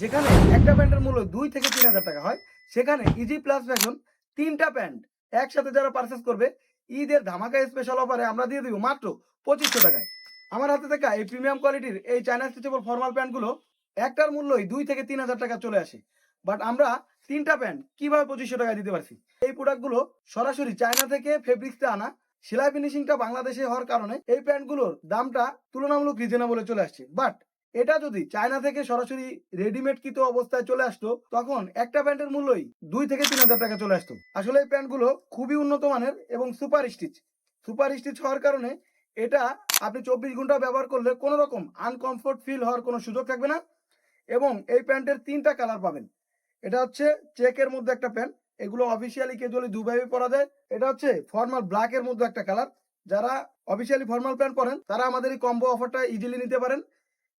যেখানে একটা প্যান্টের মূল্য ২ থেকে ৩,০০০ টাকা হয়, সেখানে ইজি প্লাস ফ্যাশন ৩ টা প্যান্ট একসাথে যারা পারচেজ করবে, ঈদের ধামাকা স্পেশাল অফারে আমরা দিয়ে দিব মাত্র ২৫০০ টাকায়। আমার হাতে থাকা এই প্রিমিয়াম কোয়ালিটির এই চায়না স্ট্রেচেবল ফরমাল প্যান্টগুলো একটার মূল্যই ২ থেকে ৩,০০০ টাকা চলে আসে। বাট আমরা ৩ টা প্যান্ট কিভাবে ২৫০০ টাকায় দিতে পারছি? এই প্রোডাক্টগুলো সরাসরি চায়না থেকে ফেব্রিক্সটা আনা, সেলাই ফিনিশিংটা বাংলাদেশে হওয়ার কারণে এই প্যান্টগুলোর দামটা তুলনামূলক রিজনেবলে চলে আসছে। বাট এটা যদি চায়না থেকে সরাসরি রেডিমেড কৃত অবস্থায় চলে আসতো, তখন একটা প্যান্টের মূল্যই ২ থেকে ৩,০০০ টাকা চলে আসতো। আসলে এই প্যান্টগুলো খুবই উন্নত মানের এবং সুপার স্টিচ। সুপার স্টিচ হওয়ার কারণে এটা আপনি ২৪ ঘন্টা ব্যবহার করলে কোনো রকম আনকমফোর্ট ফিল হওয়ার কোনো সুযোগ থাকবে না। এবং এই প্যান্টের ৩ টা কালার পাবেন। এটা হচ্ছে চেকের মধ্যে একটা প্যান্ট। এগুলো অফিসিয়ালি ক্যাজুয়ালি দুভাবে পরা যায়। এটা হচ্ছে ফরমাল ব্ল্যাক এর মধ্যে একটা কালার। যারা অফিসিয়ালি ফরমাল প্যান্ট পরেন, তারা আমাদের এই কম্বো অফারটা ইজিলি নিতে পারেন।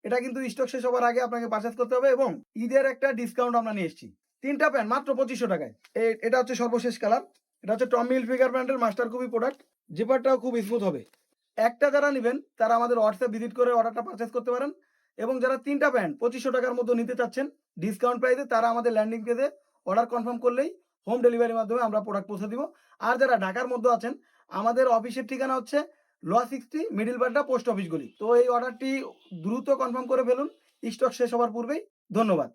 এটা কিন্তু স্টক শেষ হবার আগে আপনাকে পারচেজ করতে হবে এবং ঈদের একটা ডিসকাউন্ট আমরা নিয়ে এসেছি। ৩ টা প্যান্ট মাত্র ২৫০০ টাকায়। এটা হচ্ছে সর্বশেষ কালার। এটা হচ্ছে টমি হিলফিগার ব্র্যান্ডের মাস্টার কপি প্রোডাক্ট। জিপারটাও খুব স্মুথ হবে। একটা যারা নিবেন তারা আমাদের হোয়াটসঅ্যাপ ভিজিট করে অর্ডারটা পারচেজ করতে পারেন। এবং যারা ৩ টা প্যান্ট ২৫০০ টাকার মতো নিতে চাচ্ছেন ডিসকাউন্ট প্রাইসে, তারা আমাদের ল্যান্ডিং পেজে অর্ডার কনফার্ম করলেই হোম ডেলিভারির মাধ্যমে আমরা প্রোডাক্ট পৌঁছে দিব। আর যারা ঢাকার মধ্যে আছেন, আমাদের অফিসের ঠিকানা হচ্ছে লোয়া 60 মিডল বাড্ডা পোস্ট অফিস গলি। তো এই অর্ডারটি দ্রুত কনফার্ম করে ফেলুন স্টক শেষ হওয়ার পূর্বেই। ধন্যবাদ।